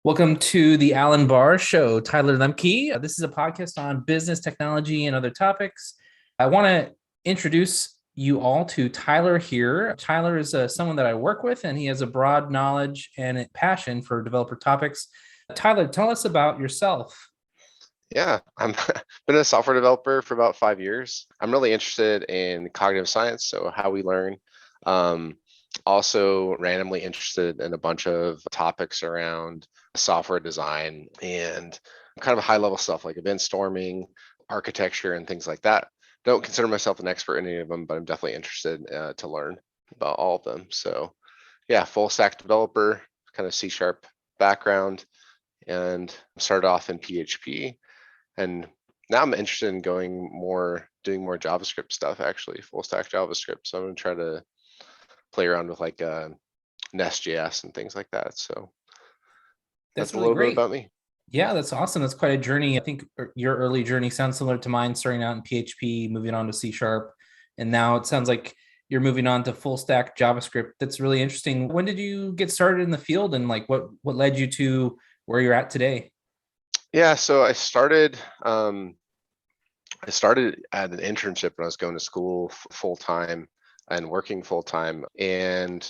Welcome to the Alan Barr Show. Tyler Lemke. This is a podcast on business, technology, and other topics. I want to introduce you all to Tyler here. Tyler is someone that I work with, and he has a broad knowledge and a passion for developer topics. Tyler, tell us about yourself. Yeah, I'm been a software developer for about 5 years. I'm really interested in cognitive science, so how we learn. Um, Also randomly interested in a bunch of topics around software design and kind of high level stuff like event storming, architecture, and things like that. Don't consider myself an expert in any of them, but I'm definitely interested to learn about all of them. So yeah, full stack developer, kind of C sharp background, and started off in PHP, and now I'm interested in doing more JavaScript stuff, actually, full stack JavaScript. So I'm gonna try to play around with like Nest.js and things like that. So That's that's a really little bit great. about me. Yeah, that's awesome. That's quite a journey. I think your early journey sounds similar to mine, starting out in PHP, moving on to C sharp. And now it sounds like you're moving on to full stack JavaScript. That's really interesting. When did you get started in the field and like what led you to where you're at today? Yeah, so I started at an internship when I was going to school full time and working full time. And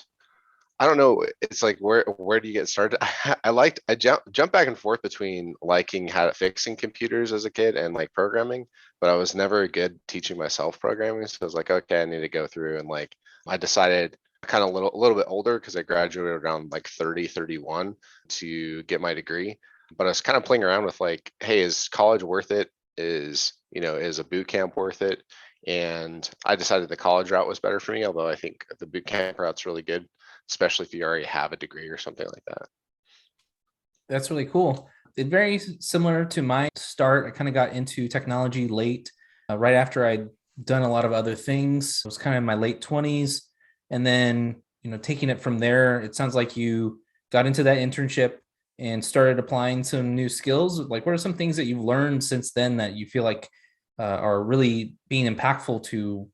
I don't know. It's like where do you get started? I jump back and forth between liking how fixing computers as a kid and like programming, but I was never good teaching myself programming. So I was like, okay, I need to go through, and like I decided kind of a little bit older because I graduated around like 30, 31 to get my degree. But I was kind of playing around with like, hey, is college worth it? Is a boot camp worth it? And I decided the college route was better for me, although I think the boot camp route's really good, especially if you already have a degree or something like that. That's really cool. It's very similar to my start. I kind of got into technology late, right after I'd done a lot of other things. It was kind of in my late 20s. And then, taking it from there, it sounds like you got into that internship and started applying some new skills. Like, what are some things that you've learned since then that you feel like are really being impactful to,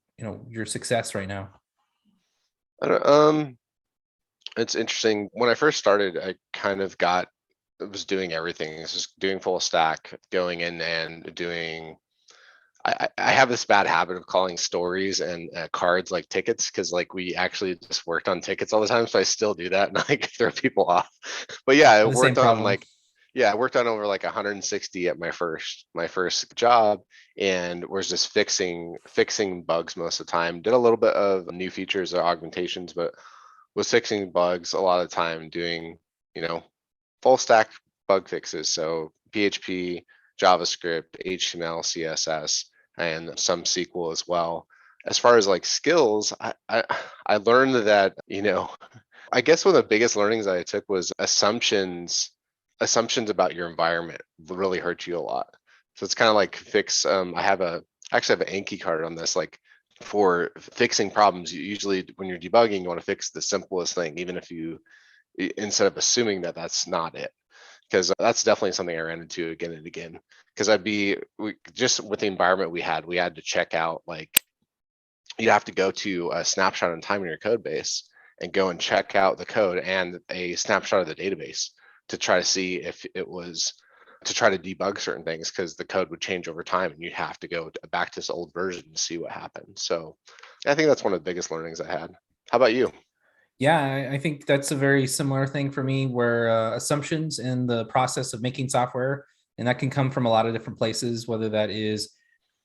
your success right now? I don't, it's interesting. When I first started, I was doing everything. I was just doing full stack, going in and doing. I have this bad habit of calling stories and cards like tickets because like we actually just worked on tickets all the time. So I still do that and like throw people off. But yeah, The same problem. I worked on over like 160 at my first job, and was just fixing bugs most of the time. Did a little bit of new features or augmentations, but was fixing bugs a lot of the time, doing you know full stack bug fixes. So PHP, JavaScript, HTML, CSS, and some SQL as well. As far as like skills, I learned that I guess one of the biggest learnings I took was assumptions about your environment really hurt you a lot. So it's kind of like fix. I have an Anki card on this. Like for fixing problems, you usually when you're debugging, you want to fix the simplest thing, even if you instead of assuming that that's not it, because that's definitely something I ran into again and again. Because just with the environment we had to check out, like you'd have to go to a snapshot in time in your code base and go and check out the code and a snapshot of the database to try to see if it was to try to debug certain things, because the code would change over time and you'd have to go back to this old version to see what happened. So I think that's one of the biggest learnings I had. How about you? Yeah, I think that's a very similar thing for me where assumptions in the process of making software, and that can come from a lot of different places, whether that is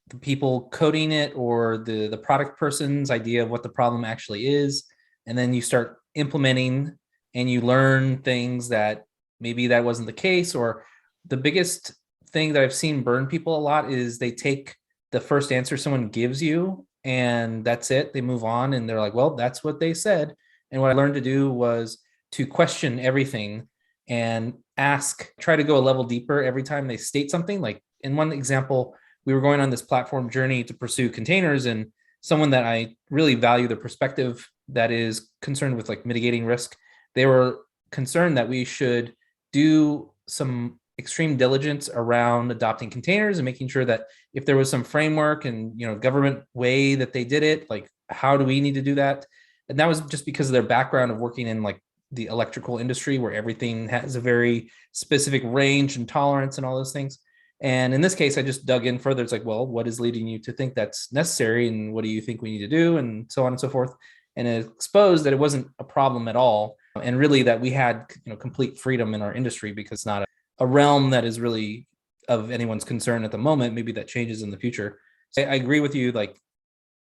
the people coding it or the product person's idea of what the problem actually is. And then you start implementing and you learn things that maybe that wasn't the case. Or the biggest thing that I've seen burn people a lot is they take the first answer someone gives you and that's it. They move on and they're like, well, that's what they said. And what I learned to do was to question everything and try to go a level deeper every time they state something. Like in one example, we were going on this platform journey to pursue containers, and someone that I really value the perspective that is concerned with like mitigating risk, they were concerned that we should do some extreme diligence around adopting containers and making sure that if there was some framework and government way that they did it, like how do we need to do that? And that was just because of their background of working in like the electrical industry where everything has a very specific range and tolerance and all those things. And in this case, I just dug in further. It's like, well, what is leading you to think that's necessary? And what do you think we need to do? And so on and so forth. And it exposed that it wasn't a problem at all. And really that we had, complete freedom in our industry, because it's not a realm that is really of anyone's concern at the moment. Maybe that changes in the future. So I agree with you. Like,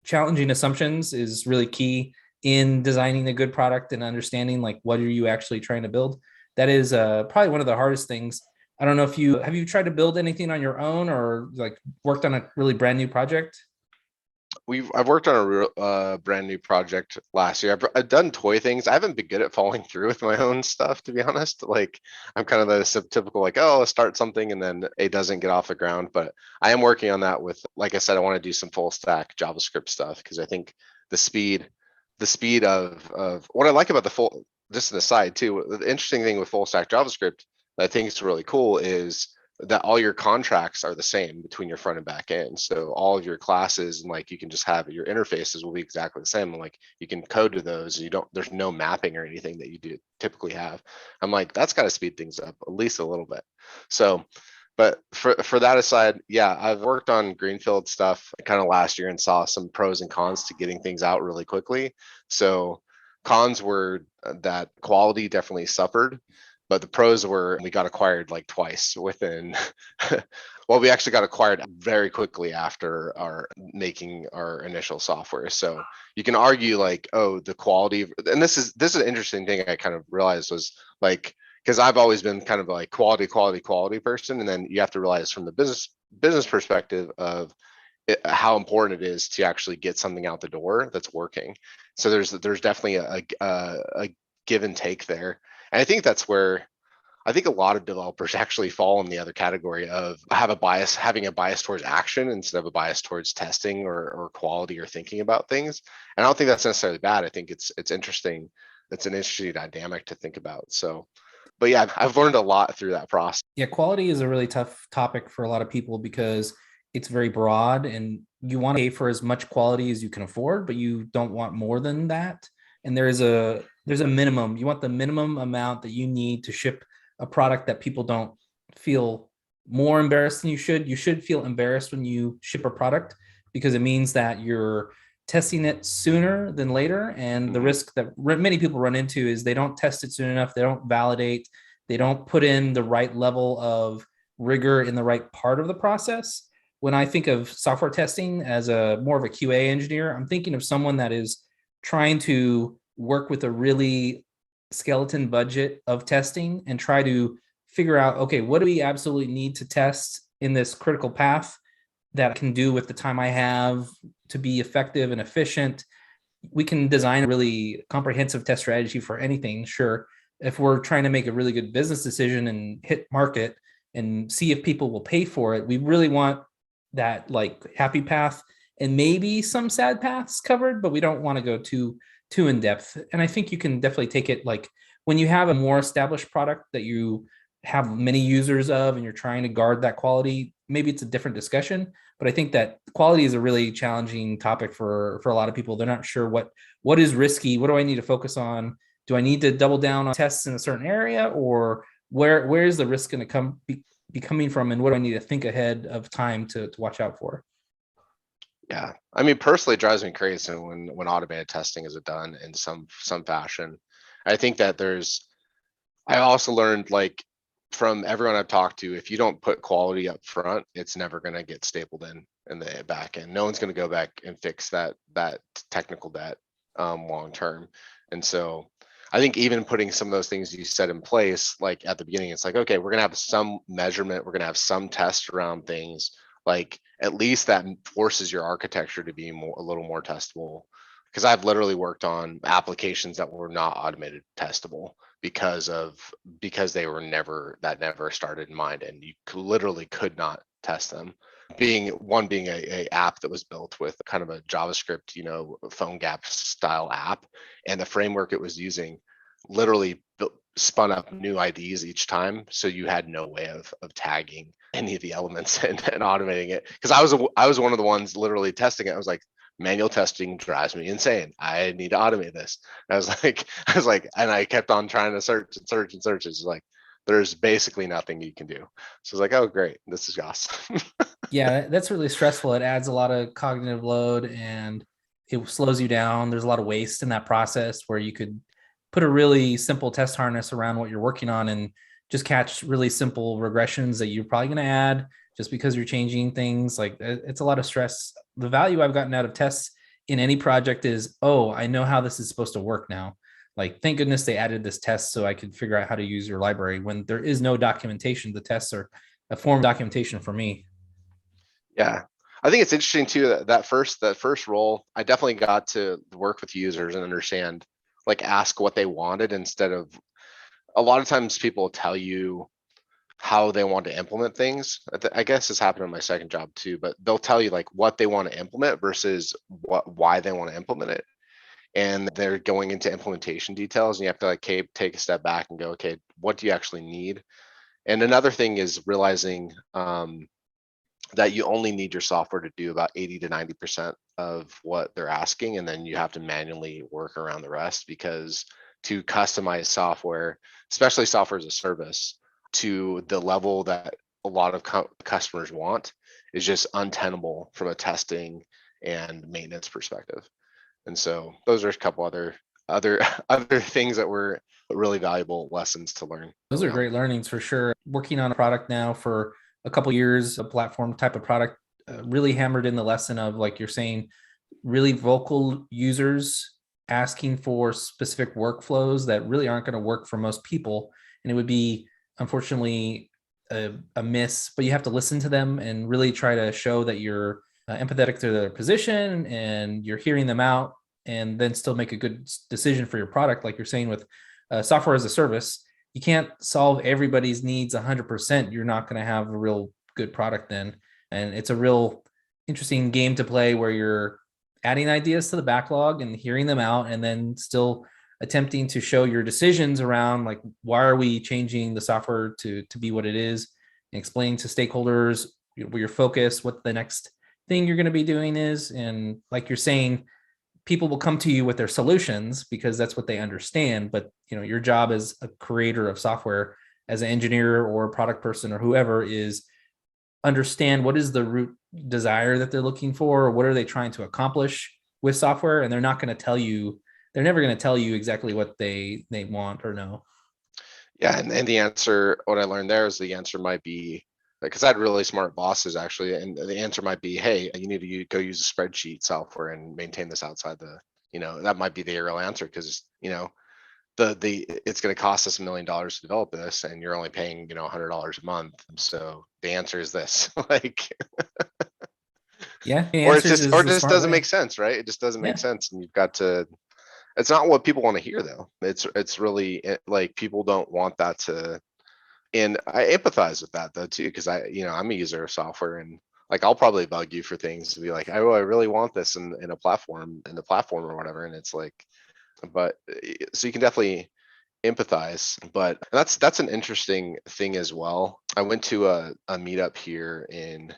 challenging assumptions is really key in designing a good product and understanding like what are you actually trying to build. That is probably one of the hardest things. I don't know if you tried to build anything on your own or like worked on a really brand new project. I've worked on a real brand new project last year. I've done toy things. I haven't been good at following through with my own stuff, to be honest. Like, I'm kind of the typical like, oh, I'll start something and then it doesn't get off the ground. But I am working on that with, like I said, I want to do some full stack JavaScript stuff, because I think the speed of what I like about the full, just an aside too, the interesting thing with full stack JavaScript that I think is really cool is that all your contracts are the same between your front and back end. So all of your classes, and like you can just have your interfaces will be exactly the same. And like you can code to those. There's no mapping or anything that you do typically have. I'm like, that's got to speed things up at least a little bit. So, but for that aside, yeah, I've worked on greenfield stuff kind of last year and saw some pros and cons to getting things out really quickly. So cons were that quality definitely suffered, but the pros were we got acquired like twice within well, we actually got acquired very quickly after our making our initial software. So you can argue like, oh, the quality and this is an interesting thing I kind of realized was like, because I've always been kind of like quality person, and then you have to realize from the business perspective of how important it is to actually get something out the door that's working. So there's definitely a give and take there. And I think that's where I think a lot of developers actually fall in the other category of having a bias towards action instead of a bias towards testing or quality or thinking about things. And I don't think that's necessarily bad. I think it's interesting. It's an interesting dynamic to think about. So, but yeah, I've learned a lot through that process. Yeah, quality is a really tough topic for a lot of people because it's very broad and you want to pay for as much quality as you can afford, but you don't want more than that. And there's a minimum. You want the minimum amount that you need to ship a product that people don't feel more embarrassed than you should. You should feel embarrassed when you ship a product because it means that you're testing it sooner than later. And the risk that many people run into is they don't test it soon enough. They don't validate. They don't put in the right level of rigor in the right part of the process. When I think of software testing as a more of a QA engineer, I'm thinking of someone that is trying to work with a really skeleton budget of testing and try to figure out, okay, what do we absolutely need to test in this critical path that I can do with the time I have to be effective and efficient. We can design a really comprehensive test strategy for anything, sure. If we're trying to make a really good business decision and hit market and see if people will pay for it, we really want that like happy path and maybe some sad paths covered, but we don't want to go too in depth. And I think you can definitely take it like when you have a more established product that you have many users of and you're trying to guard that quality, maybe it's a different discussion. But I think that quality is a really challenging topic for a lot of people. They're not sure what is risky. What do I need to focus on? Do I need to double down on tests in a certain area, or where is the risk going to be coming from, and what do I need to think ahead of time to watch out for? Yeah, I mean, personally, it drives me crazy when automated testing is done in some fashion. I think that I also learned like from everyone I've talked to, if you don't put quality up front, it's never going to get stapled in the back end. No one's going to go back and fix that technical debt long term. And so I think even putting some of those things you said in place, like at the beginning, it's like, okay, we're going to have some measurement, we're going to have some tests around things. Like at least that forces your architecture to be a little more testable. Because I've literally worked on applications that were not automated testable because they were never started in mind, and you literally could not test them. Being a app that was built with kind of a JavaScript, phone gap style app, and the framework it was using literally spun up new IDs each time, so you had no way of tagging any of the elements and automating it. Because I was one of the ones literally testing it. I was like, manual testing drives me insane. I need to automate this. I was like, and I kept on trying to search and search and search. It's like, there's basically nothing you can do. So it's like, oh, great. This is awesome. Yeah, that's really stressful. It adds a lot of cognitive load and it slows you down. There's a lot of waste in that process where you could put a really simple test harness around what you're working on and just catch really simple regressions that you're probably going to add just because you're changing things. Like it's a lot of stress. The value I've gotten out of tests in any project is, oh, I know how this is supposed to work now. Like, thank goodness they added this test so I could figure out how to use your library. When there is no documentation, the tests are a form of documentation for me. Yeah. I think it's interesting too that first role, I definitely got to work with users and understand, like ask what they wanted instead of a lot of times people tell you how they want to implement things. I guess this happened in my second job too, but they'll tell you like what they want to implement versus why they want to implement it. And they're going into implementation details and you have to like take a step back and go, okay, what do you actually need? And another thing is realizing that you only need your software to do about 80 to 90% of what they're asking. And then you have to manually work around the rest, because to customize software, especially software as a service, to the level that a lot of customers want is just untenable from a testing and maintenance perspective. And so those are a couple other other things that were really valuable lessons to learn Those are early on. great learnings for sure. Working on a product now for a couple years, a platform type of product, really hammered in the lesson of, like you're saying, really vocal users asking for specific workflows that really aren't going to work for most people. And it would be, unfortunately, a miss, but you have to listen to them and really try to show that you're empathetic to their position and you're hearing them out, and then still make a good decision for your product. Like you're saying with software as a service, you can't solve everybody's needs 100%. You're not going to have a real good product then. And it's a real interesting game to play where you're adding ideas to the backlog and hearing them out, and then still attempting to show your decisions around, like, why are we changing the software to be what it is, and explaining to stakeholders where your focus, what the next thing you're going to be doing is. And like you're saying, people will come to you with their solutions because that's what they understand. But your job as a creator of software, as an engineer or a product person or whoever, is understand what is the root desire that they're looking for, or what are they trying to accomplish with software. And they're not going to tell you, they're never going to tell you exactly what they want or know. Yeah, and the answer, what I learned there is the answer might be, because I had really smart bosses actually, and the answer might be, hey, you need to go use a spreadsheet software and maintain this outside that might be the real answer, because the it's going to cost us $1 million to develop this, and you're only paying $100 a month. So the answer is this, like, Yeah, the or it answers just is or the just smart doesn't way. make sense, right? It just doesn't make Yeah. sense, and you've got to. It's not what people want to hear though. It's really like people don't want that to. And I empathize with that though too, because I'm a user of software, and like I'll probably bug you for things to be like, oh, I really want this in a platform, in the platform or whatever. And it's like, but so you can definitely empathize. But that's an interesting thing as well. I went to a meetup here in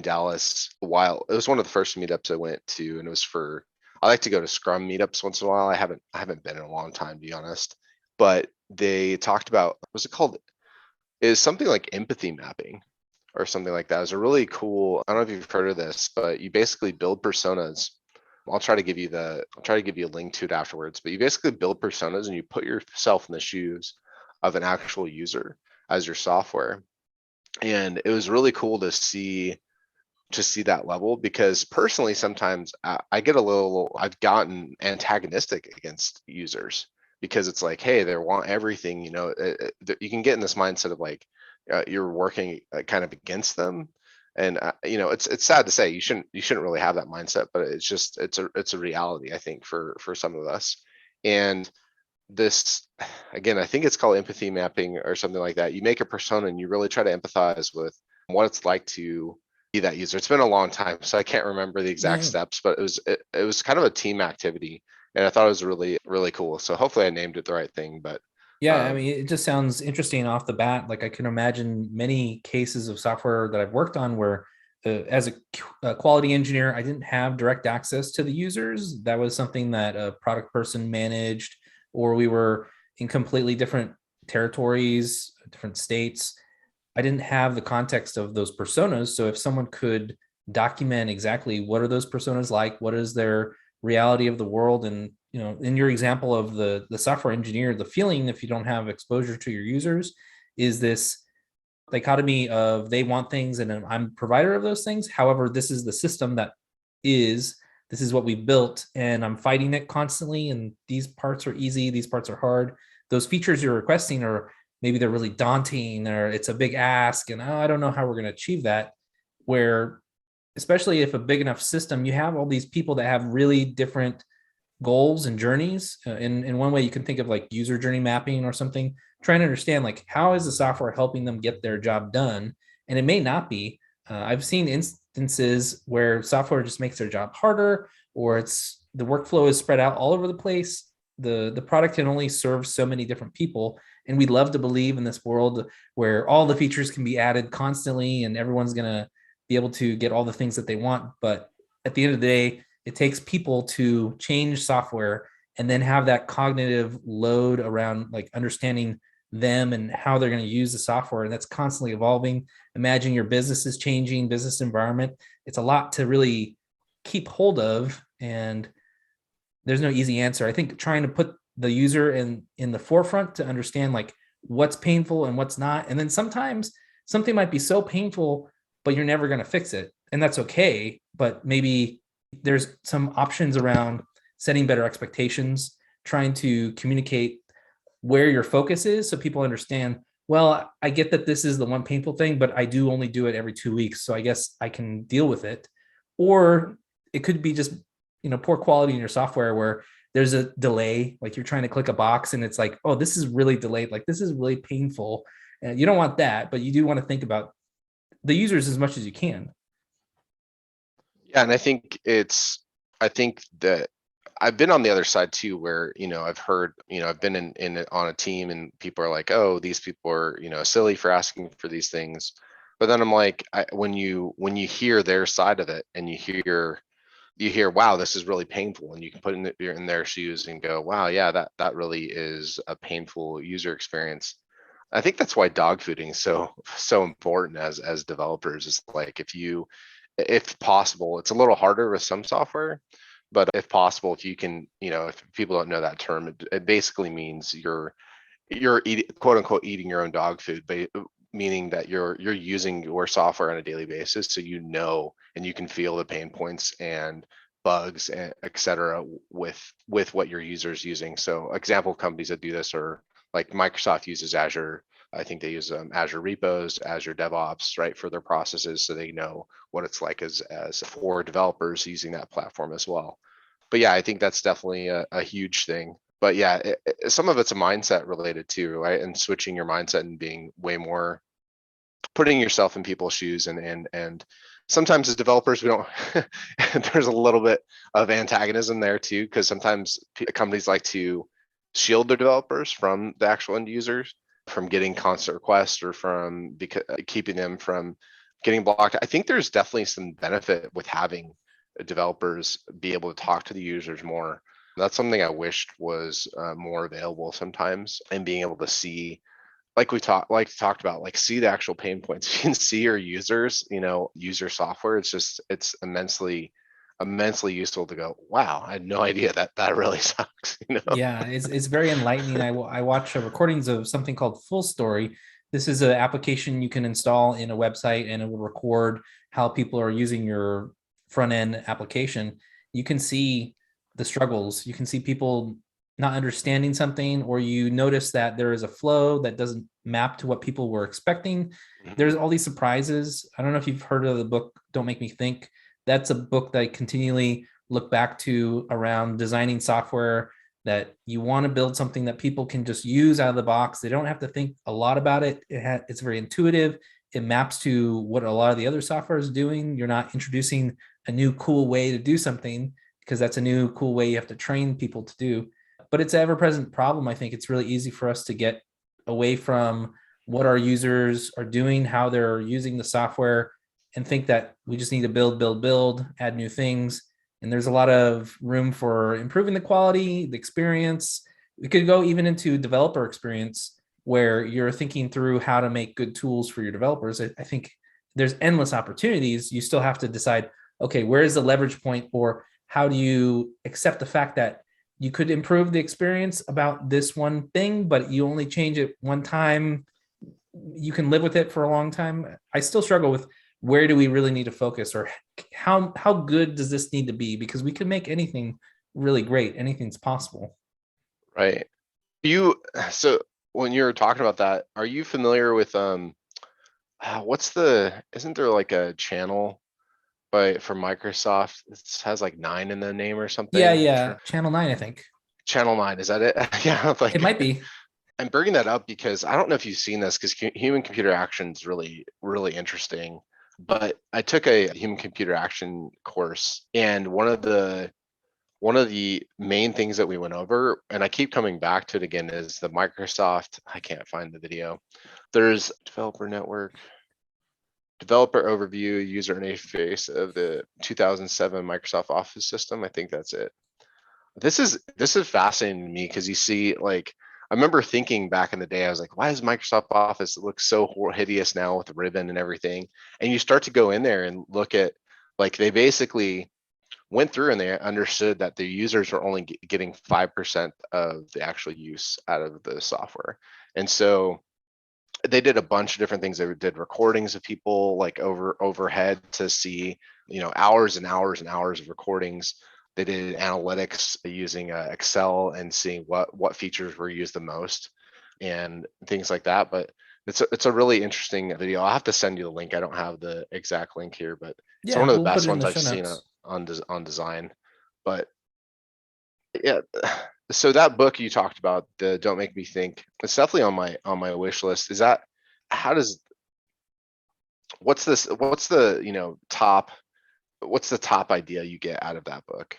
Dallas a while. It was one of the first meetups I went to, and it was for, I like to go to Scrum meetups once in a while. I haven't been in a long time, to be honest. But they talked about, what's it called? Is something like empathy mapping or something like that. It was a really cool, I don't know if you've heard of this, but you basically build personas. I'll try to give you a link to it afterwards, but you basically build personas and you put yourself in the shoes of an actual user as your software. And it was really cool to see that level, because personally sometimes I've gotten antagonistic against users, because it's like, hey, they want everything, you can get in this mindset of like, you're working kind of against them. And it's sad to say, you shouldn't really have that mindset, but it's a reality, I think, for some of us. And this, again, I think it's called empathy mapping or something like that. You make a persona and you really try to empathize with what it's like to be that user. It's been a long time, so I can't remember the exact Yeah. steps, but it was kind of a team activity, and I thought it was really, really cool. So hopefully I named it the right thing, but Yeah, I um, mean, it just sounds interesting off the bat. Like, I can imagine many cases of software that I've worked on where as a quality engineer, I didn't have direct access to the users. That was something that a product person managed, or we were in completely different territories, different states. I didn't have the context of those personas. So if someone could document exactly what are those personas like, what is their reality of the world, and in your example of the software engineer, the feeling if you don't have exposure to your users is this dichotomy of they want things and I'm a provider of those things. However, this is the system that is, this is what we built and I'm fighting it constantly. And these parts are easy, these parts are hard. Those features you're requesting are maybe they're really daunting or it's a big ask. And I don't know how we're going to achieve that. Where, especially if a big enough system, you have all these people that have really different goals and journeys. In one way, you can think of like user journey mapping or something, trying to understand like how is the software helping them get their job done. And it may not be. I've seen instances where software just makes their job harder, or it's the workflow is spread out all over the place. The product can only serve so many different people, and we'd love to believe in this world where all the features can be added constantly and everyone's going to be able to get all the things that they want. But at the end of the day, it takes people to change software and then have that cognitive load around like understanding them and how they're going to use the software. And that's constantly evolving. Imagine your business is changing, business environment. It's a lot to really keep hold of. And there's no easy answer. I think trying to put the user in the forefront to understand like what's painful and what's not. And then sometimes something might be so painful, but you're never going to fix it. And that's okay. But maybe there's some options around setting better expectations, trying to communicate where your focus is so people understand, well, I get that this is the one painful thing, but I do only do it every 2 weeks. So I guess I can deal with it. Or it could be just, poor quality in your software where there's a delay, like you're trying to click a box and it's like, oh, this is really delayed. Like this is really painful. And you don't want that, but you do want to think about the users as much as you can. Yeah, and I think that I've been on the other side too, where, I've heard, I've been in on a team and people are like, oh, these people are, silly for asking for these things. But then I'm like, when you hear their side of it and you hear, wow, this is really painful, and you can put in their shoes and go, wow, yeah, that really is a painful user experience. I think that's why dog fooding is so important as developers. Is like if possible, it's a little harder with some software, but if possible, if you can, if people don't know that term, it basically means you're eating, quote unquote, eating your own dog food, but meaning that you're using your software on a daily basis, so and you can feel the pain points and bugs and et cetera with what your users using. So example of companies that do this are like Microsoft uses Azure. I think they use Azure repos, Azure DevOps, right, for their processes, so they know what it's like as for developers using that platform as well. But yeah, I think that's definitely a huge thing. But yeah, some of it's a mindset related too, right? And switching your mindset and being way more putting yourself in people's shoes, and sometimes as developers we don't there's a little bit of antagonism there too, because sometimes companies like to shield their developers from the actual end users, from getting constant requests or from keeping them from getting blocked. I think there's definitely some benefit with having developers be able to talk to the users more. That's something I wished was more available sometimes, and being able to see, like we talked about, like see the actual pain points. You can see your users, user software. It's immensely useful to go, wow, I had no idea that really sucks. Yeah, it's very enlightening. I watch recordings of something called Full Story. This is an application you can install in a website, and it will record how people are using your front end application. You can see the struggles. You can see people not understanding something, or you notice that there is a flow that doesn't map to what people were expecting. There's all these surprises. I don't know if you've heard of the book Don't Make Me Think. That's a book that I continually look back to around designing software, that you want to build something that people can just use out of the box. They don't have to think a lot about it. It's very intuitive. It maps to what a lot of the other software is doing. You're not introducing a new cool way to do something, because that's a new cool way you have to train people to do. But it's an ever-present problem. I think it's really easy for us to get away from what our users are doing, how they're using the software, and think that we just need to build, add new things. And there's a lot of room for improving the quality, the experience. We could go even into developer experience where you're thinking through how to make good tools for your developers. I think there's endless opportunities. You still have to decide, okay, where is the leverage point, or how do you accept the fact that you could improve the experience about this one thing, but you only change it one time. You can live with it for a long time. I still struggle with where do we really need to focus, or how good does this need to be? Because we can make anything really great. Anything's possible. Right. So when you're talking about that, are you familiar with isn't there like a channel for Microsoft? It has like 9 in the name or Yeah, something. yeah. Channel 9, I think. Channel 9, is that it? Yeah, It like might be. I'm bringing that up because I don't know if you've seen this, because human computer action is really, really interesting. But I took a human computer action course, and one of the main things that we went over, and I keep coming back to it again, is the Microsoft. I can't find the video. There's developer network, developer overview, user interface of the 2007 Microsoft Office system. I think that's it. This is fascinating to me because you see, like, I remember thinking back in the day, I was like, why does Microsoft Office look so hideous now with the ribbon and everything? And you start to go in there and look at, like, they basically went through and they understood that the users were only getting 5% of the actual use out of the software. And so they did a bunch of different things. They did recordings of people, like, overhead to see, hours and hours and hours of recordings. They did analytics using Excel and seeing what features were used the most and things like that. But it's a really interesting video. I'll have to send you the link. I don't have the exact link here, but it's one Yeah, of the we'll put best it in ones the I've show seen notes. on design. But yeah, so that book you talked about, the Don't Make Me Think, it's definitely on my wish list. Is that, how does what's this what's the top what's the top idea you get out of that book?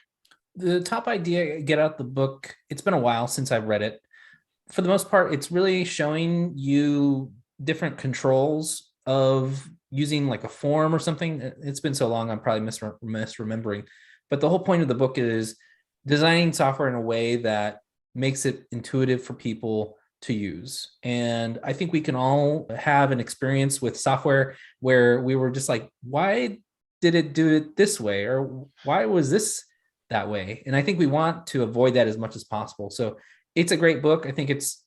The top idea, get out the book. It's been a while since I've read it. For the most part, it's really showing you different controls of using like a form or something. It's been so long, I'm probably misremembering. But the whole point of the book is designing software in a way that makes it intuitive for people to use. And I think we can all have an experience with software where we were just like, why did it do it this way? Or why was this that way? And I think we want to avoid that as much as possible. So it's a great book. I think it's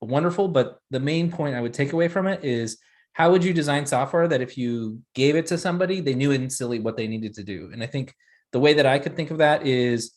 wonderful. But the main point I would take away from it is, how would you design software that if you gave it to somebody, they knew instantly what they needed to do? And I think the way that I could think of that is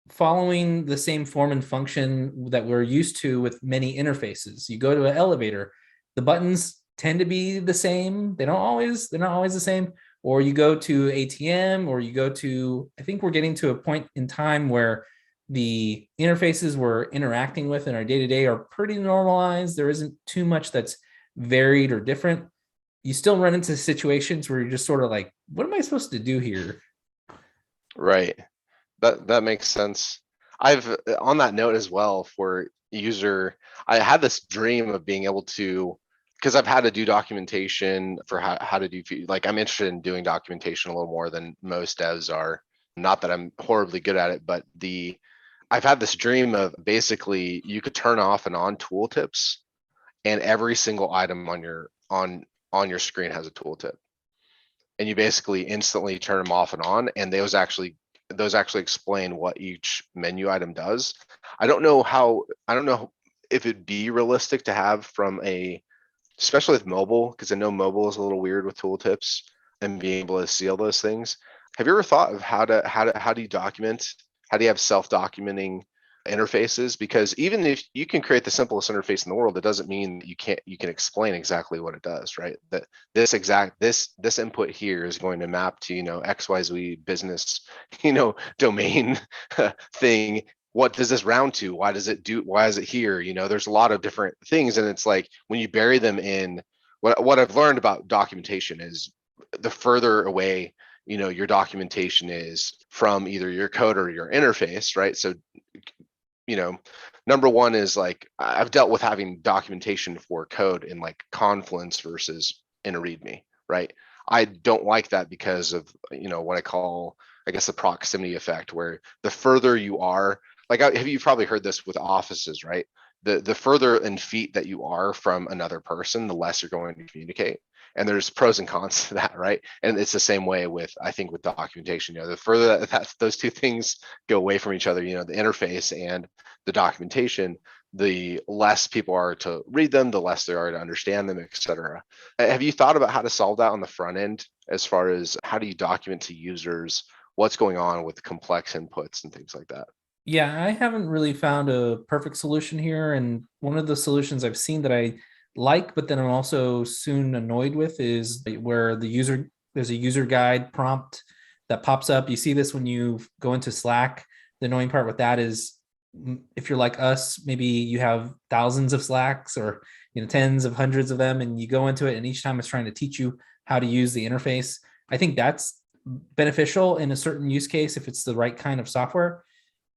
following the same form and function that we're used to with many interfaces. You go to an elevator, the buttons tend to be the same. They're not always the same. Or you go to ATM, or you go to, I think we're getting to a point in time where the interfaces we're interacting with in our day to day are pretty normalized. There isn't too much that's varied or different. You still run into situations where you're just sort of like, what am I supposed to do here? Right. That makes sense. I've On that note as well, for user, I had this dream of being able to, because I've had to do documentation for how to do, like, I'm interested in doing documentation a little more than most devs are. Not that I'm horribly good at it, but I've had this dream of, basically, you could turn off and on tooltips, and every single item on your screen has a tooltip, and you basically instantly turn them off and on, and those actually explain what each menu item does. I don't know if it'd be realistic to have especially with mobile, because I know mobile is a little weird with tooltips and being able to see all those things. Have you ever thought of how do you document? How do you have self-documenting interfaces? Because even if you can create the simplest interface in the world, it doesn't mean that you can explain exactly what it does, right? That this input here is going to map to, XYZ business, domain thing. What does this round to? Why is it here? There's a lot of different things. And it's like, when you bury them in, what I've learned about documentation is, the further away your documentation is from either your code or your interface, right? So, number one is, like, I've dealt with having documentation for code in, like, Confluence versus in a README, right? I don't like that because of, what I call, I guess, the proximity effect, where the further you are, like, have you probably heard this with offices, right? The further in feet that you are from another person, the less you're going to communicate. And there's pros and cons to that, right? And it's the same way with, I think, with documentation. The further that those two things go away from each other, the interface and the documentation, the less people are to read them, the less there are to understand them, etc. Have you thought about how to solve that on the front end, as far as how do you document to users what's going on with complex inputs and things like that? Yeah, I haven't really found a perfect solution here. And one of the solutions I've seen that I like, but then I'm also soon annoyed with, is where there's a user guide prompt that pops up. You see this when you go into Slack. The annoying part with that is, if you're like us, maybe you have thousands of Slacks, or tens of hundreds of them, and you go into it, and each time it's trying to teach you how to use the interface. I think that's beneficial in a certain use case if it's the right kind of software.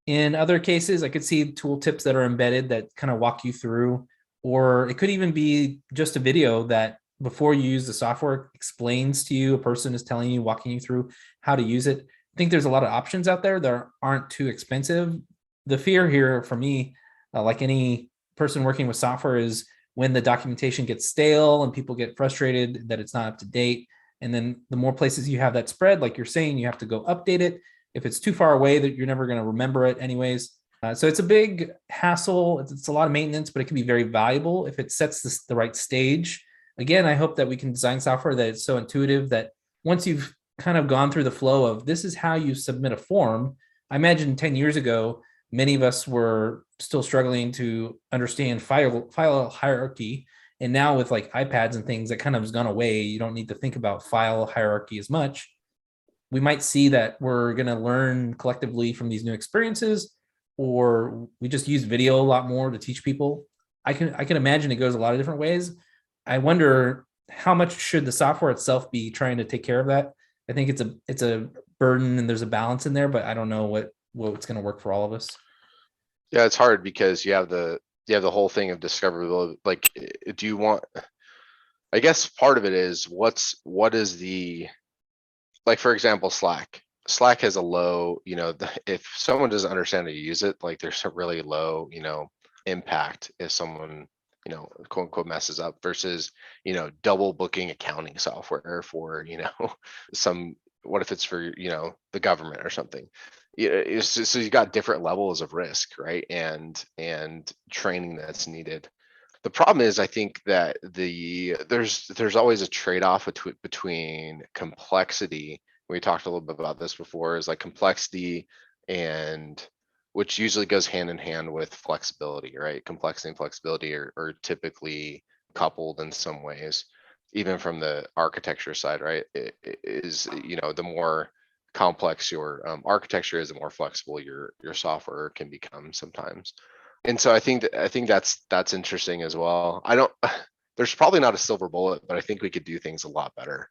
In other cases, I could see tool tips that are embedded that kind of walk you through, or it could even be just a video that, before you use the software, explains to you, a person is telling you, walking you through how to use it. I think there's a lot of options out there that aren't too expensive. The fear here for me, like any person working with software, is when the documentation gets stale and people get frustrated that it's not up to date. And then the more places you have that spread, like you're saying, you have to go update it. If it's too far away, that you're never going to remember it anyways. So it's a big hassle. It's a lot of maintenance, but it can be very valuable if it sets the right stage. Again, I hope that we can design software that is so intuitive that once you've kind of gone through the flow of, this is how you submit a form. I imagine 10 years ago, many of us were still struggling to understand file hierarchy. And now with like iPads and things, that kind of has gone away. You don't need to think about file hierarchy as much. We might see that we're going to learn collectively from these new experiences, or we just use video a lot more to teach people. I can imagine it goes a lot of different ways. I wonder, how much should the software itself be trying to take care of that? I think it's a burden, and there's a balance in there, but I don't know what's going to work for all of us. Yeah, it's hard because you have the whole thing of discoverability. Like, do you want? I guess part of it is, what is the, like, for example, Slack. Slack has a low, if someone doesn't understand how to use it, like, there's a really low, impact if someone, quote unquote, messes up, versus, double booking accounting software for, some, what if it's for, the government or something? Yeah, so you got different levels of risk, right? And training that's needed. The problem is, I think that there's always a trade-off between complexity. We talked a little bit about this before, is like complexity, and which usually goes hand in hand with flexibility, right? Complexity and flexibility are typically coupled in some ways, even from the architecture side, right? It is, the more complex your architecture is, the more flexible your software can become sometimes. And so I think that's interesting as well. I don't There's probably not a silver bullet, but I think we could do things a lot better.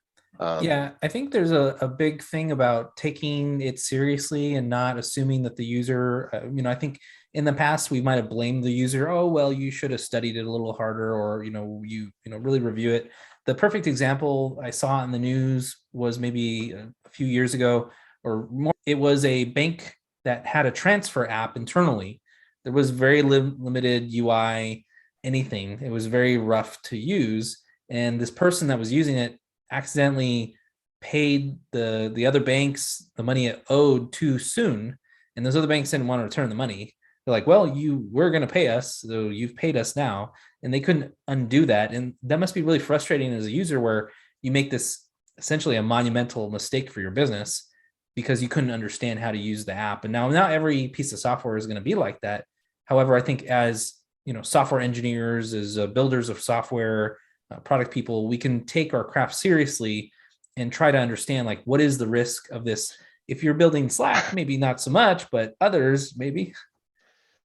Yeah, I think there's a big thing about taking it seriously and not assuming that the user, I think in the past we might have blamed the user. Oh, well, you should have studied it a little harder, or, really review it. The perfect example I saw in the news was maybe a few years ago or more. It was a bank that had a transfer app internally. There was very limited UI, anything. It was very rough to use. And this person that was using it accidentally paid the other banks the money it owed too soon, and those other banks didn't want to return the money. They're like, well, you were going to pay us, so you've paid us now. And they couldn't undo that. And that must be really frustrating as a user, where you make this essentially a monumental mistake for your business because you couldn't understand how to use the app. And now not every piece of software is going to be like that. However, I think as software engineers, as builders of software, product people, we can take our craft seriously and try to understand, like, what is the risk of this. If you're building Slack, maybe not so much, but others maybe.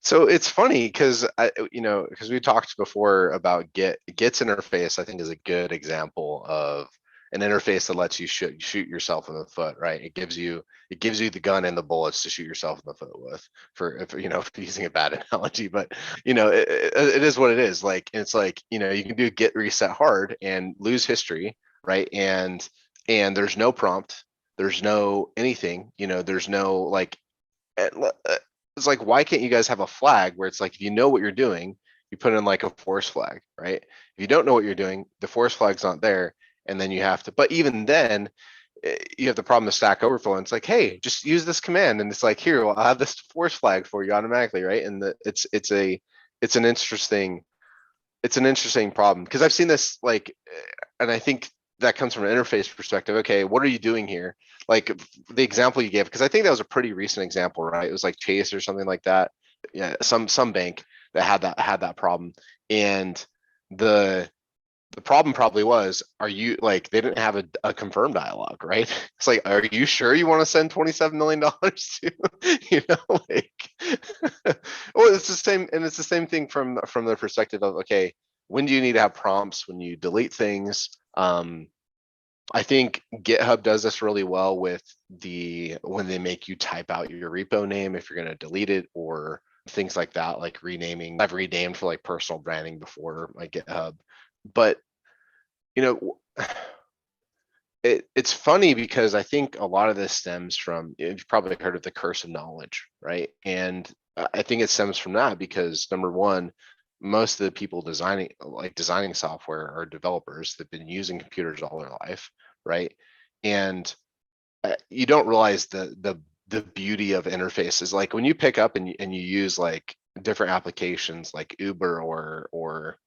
So it's funny because because we talked before about Git's interface. I think is a good example of an interface that lets you shoot yourself in the foot, right? It gives you the gun and the bullets to shoot yourself in the foot with, for, if if using a bad analogy, but it is what it is. Like, it's like, you can do git reset hard and lose history, right? and there's no prompt, there's no anything, there's no like, it's like, why can't you guys have a flag where it's like, if you know what you're doing, you put in like a force flag, right? If you don't know what you're doing, the force flag's not there, and then you have to, but even then, you have the problem of Stack Overflow, and it's like, hey, just use this command, and it's like, here, well, I'll have this force flag for you automatically, right? And it's an interesting problem, because I've seen this like, and I think that comes from an interface perspective. Okay, what are you doing here? Like the example you gave, because I think that was a pretty recent example, right? It was like Chase or something like that. Yeah, some bank that had that problem, and the problem probably was, are you like, they didn't have a confirm dialogue, right? It's like, are you sure you want to send $27 million to, like, well, it's the same, and it's the same thing from the perspective of, okay, when do you need to have prompts when you delete things? I think GitHub does this really well with when they make you type out your repo name if you're going to delete it, or things like that, like renaming. I've renamed for like personal branding before my GitHub, but it's funny because I think a lot of this stems from, you've probably heard of the curse of knowledge, right? And I think it stems from that because, number one, most of the people designing software are developers that've been using computers all their life, right? And you don't realize the beauty of interfaces. Like when you pick up and you use like different applications like Uber or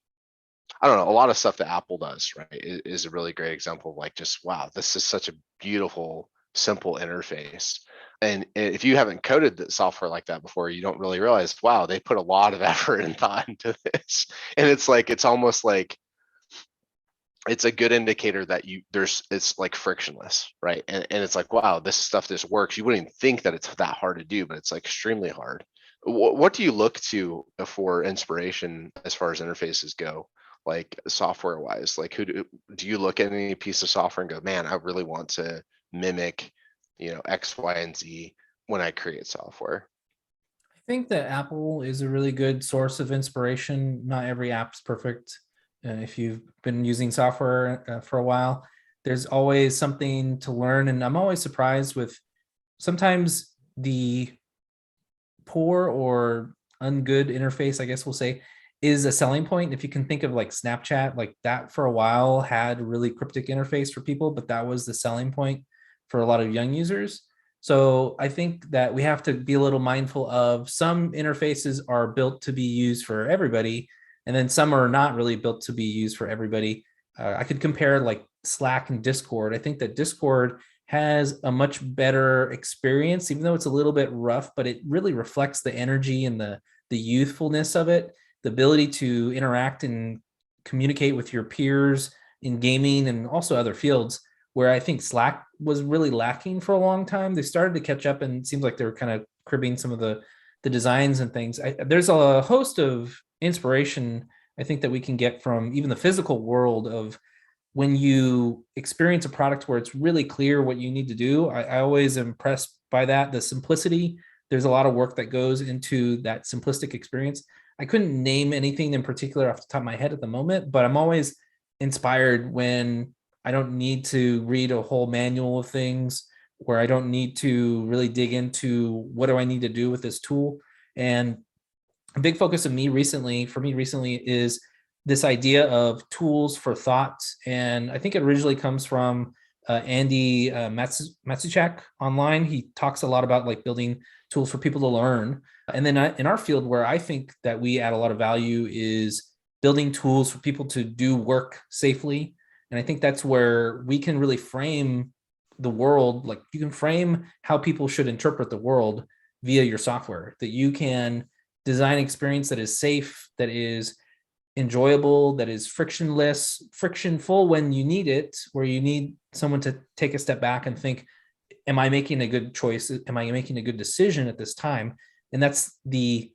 I don't know, a lot of stuff that Apple does, right, is a really great example of like, just, wow, this is such a beautiful, simple interface. And if you haven't coded the software like that before, you don't really realize, wow, they put a lot of effort and thought into this. And it's like, it's almost like, it's a good indicator that it's like frictionless, right? And it's like, wow, this stuff just works. You wouldn't even think that it's that hard to do, but it's like extremely hard. What do you look to for inspiration as far as interfaces go, like software wise? Like, who do you look at any piece of software and go, man, I really want to mimic, X, Y, and Z when I create software? I think that Apple is a really good source of inspiration. Not every app's perfect. If you've been using software for a while, there's always something to learn. And I'm always surprised with sometimes the poor or ungood interface, I guess we'll say, is a selling point. If you can think of like Snapchat, like that for a while had a really cryptic interface for people, but that was the selling point for a lot of young users. So I think that we have to be a little mindful of, some interfaces are built to be used for everybody, and then some are not really built to be used for everybody. I could compare like Slack and Discord. I think that Discord has a much better experience, even though it's a little bit rough, but it really reflects the energy and the youthfulness of it, the ability to interact and communicate with your peers in gaming and also other fields, where I think Slack was really lacking for a long time. They started to catch up, and it seems like they were kind of cribbing some of the designs and things. There's a host of inspiration I think that we can get from even the physical world of, when you experience a product where it's really clear what you need to do. I always am impressed by that, the simplicity. There's a lot of work that goes into that simplistic experience. I couldn't name anything in particular off the top of my head at the moment, but I'm always inspired when I don't need to read a whole manual of things, where I don't need to really dig into what do I need to do with this tool. And a big focus of for me recently is this idea of tools for thought. And I think it originally comes from Andy Matsuchak online. He talks a lot about like building tools for people to learn. And then in our field, where I think that we add a lot of value, is building tools for people to do work safely. And I think that's where we can really frame the world. Like, you can frame how people should interpret the world via your software, that you can design an experience that is safe, that is enjoyable, that is frictionless, frictionful when you need it, where you need someone to take a step back and think, am I making a good choice? Am I making a good decision at this time? And that's the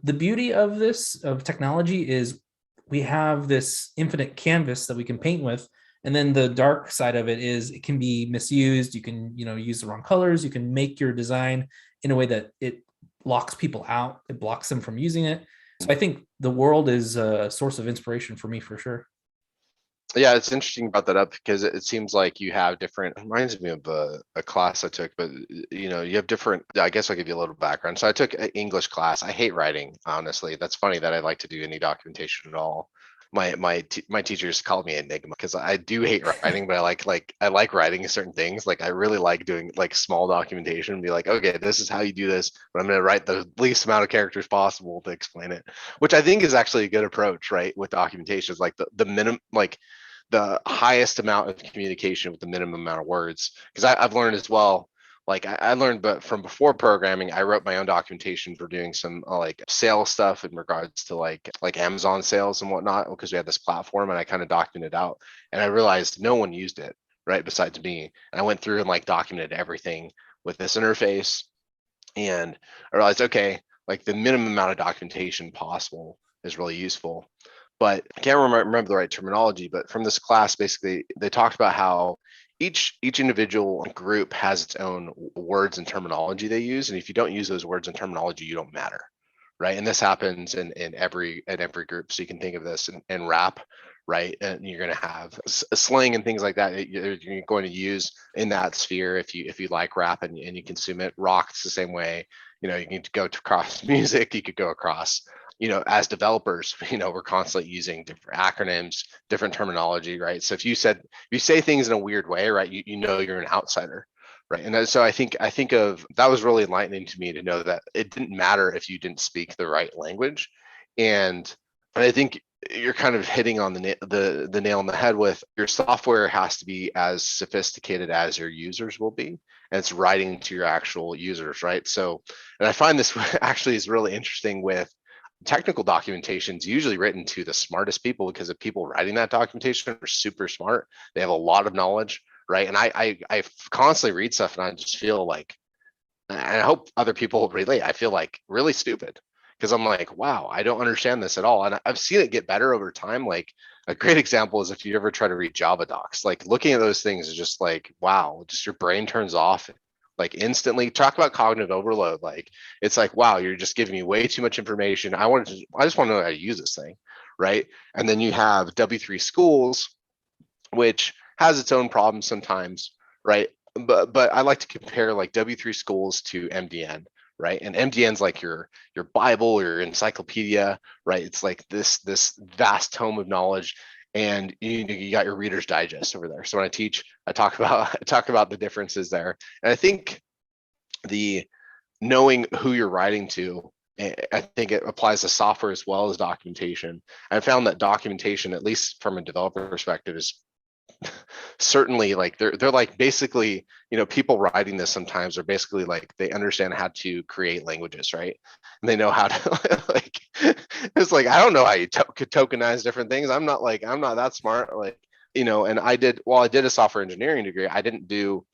beauty of technology, is we have this infinite canvas that we can paint with. And then the dark side of it is it can be misused. You can, use the wrong colors. You can make your design in a way that it locks people out. It blocks them from using it. So I think the world is a source of inspiration for me, for sure. Yeah, it's interesting you brought that up because it seems like you have different, it reminds me of a class I took, but you have different, I guess I'll give you a little background. So I took an English class. I hate writing, honestly. That's funny that I like to do any documentation at all. My teachers called me Enigma because I do hate writing, but I like writing certain things. Like I really like doing like small documentation and be like, okay, this is how you do this, but I'm going to write the least amount of characters possible to explain it, which I think is actually a good approach, right? With documentation is like the minimum, like the highest amount of communication with the minimum amount of words. Because I've learned as well, like I learned, but from before programming, I wrote my own documentation for doing some like sales stuff in regards to like Amazon sales and whatnot, because we had this platform and I kind of documented out, and I realized no one used it, right, besides me. And I went through and like documented everything with this interface, and I realized, okay, like the minimum amount of documentation possible is really useful. But I can't remember the right terminology, but from this class, basically, they talked about how each individual group has its own words and terminology they use. And if you don't use those words and terminology, you don't matter. Right. And this happens in every group. So you can think of this in rap, right? And you're going to have slang and things like that you're going to use in that sphere if you like rap and you consume it. Rock, it's the same way. You can go to across music, you could go across, as developers, we're constantly using different acronyms, different terminology, right? So if you say things in a weird way, right, you're an outsider, right? And so I think of that was really enlightening to me to know that it didn't matter if you didn't speak the right language, and I think you're kind of hitting on the nail on the head with your software has to be as sophisticated as your users will be, and it's writing to your actual users, right? So, and I find this actually is really interesting with technical documentation is usually written to the smartest people, because the people writing that documentation are super smart. They have a lot of knowledge, right? And I constantly read stuff and I just feel like, and I hope other people relate, I feel like really stupid because I'm like, wow, I don't understand this at all. And I've seen it get better over time. Like a great example is if you ever try to read Java docs, like looking at those things is just like, wow, just your brain turns off like instantly. Talk about cognitive overload. Like it's like, wow, you're just giving me way too much information. I just want to know how to use this thing, right? And then you have W3 schools, which has its own problems sometimes, right? But I like to compare like W3 schools to MDN, right? And MDN's like your Bible, your encyclopedia, right? It's like this vast tome of knowledge, and you got your Reader's Digest over there. So when I teach, I talk about I talk about the differences there, and I think the knowing who you're writing to, I think it applies to software as well as documentation. I found that documentation, at least from a developer perspective, is certainly like they're like basically, people writing this sometimes are basically like they understand how to create languages, right? And they know how to like it's like I don't know how you could tokenize different things. I'm not that smart, like, and I did a software engineering degree, I didn't do,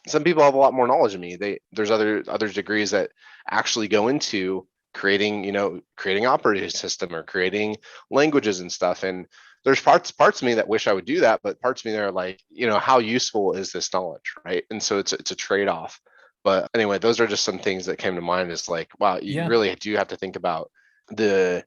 some people have a lot more knowledge than me. There's other degrees that actually go into creating operating system or creating languages and stuff. And there's parts of me that wish I would do that, but parts of me that are like, how useful is this knowledge, right? And so it's a trade-off. But anyway, those are just some things that came to mind. Is like, wow, you Yeah, really do have to think about the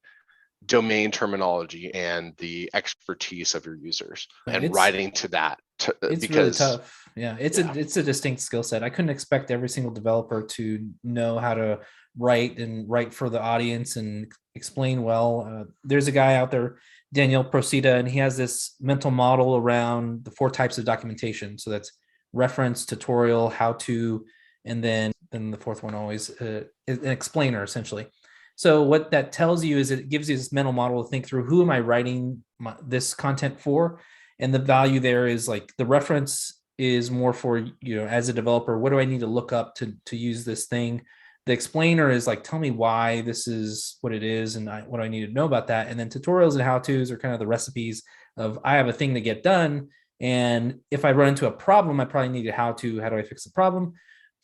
domain terminology and the expertise of your users and it's writing to that it's really because tough. Yeah, it's yeah. a distinct skill set. I couldn't expect every single developer to know how to write for the audience and explain well. There's a guy out there, Daniel Procida, and he has this mental model around the four types of documentation. So that's reference, tutorial, how to, and then the fourth one always is an explainer essentially. So what that tells you is it gives you this mental model to think through, who am I writing this content for? And the value there is like the reference is more for, as a developer, what do I need to look up to use this thing? The explainer is like, tell me why this is what it is and what do I need to know about that. And then tutorials and how-tos are kind of the recipes of, I have a thing to get done, and if I run into a problem, I probably need a how-to. How do I fix the problem?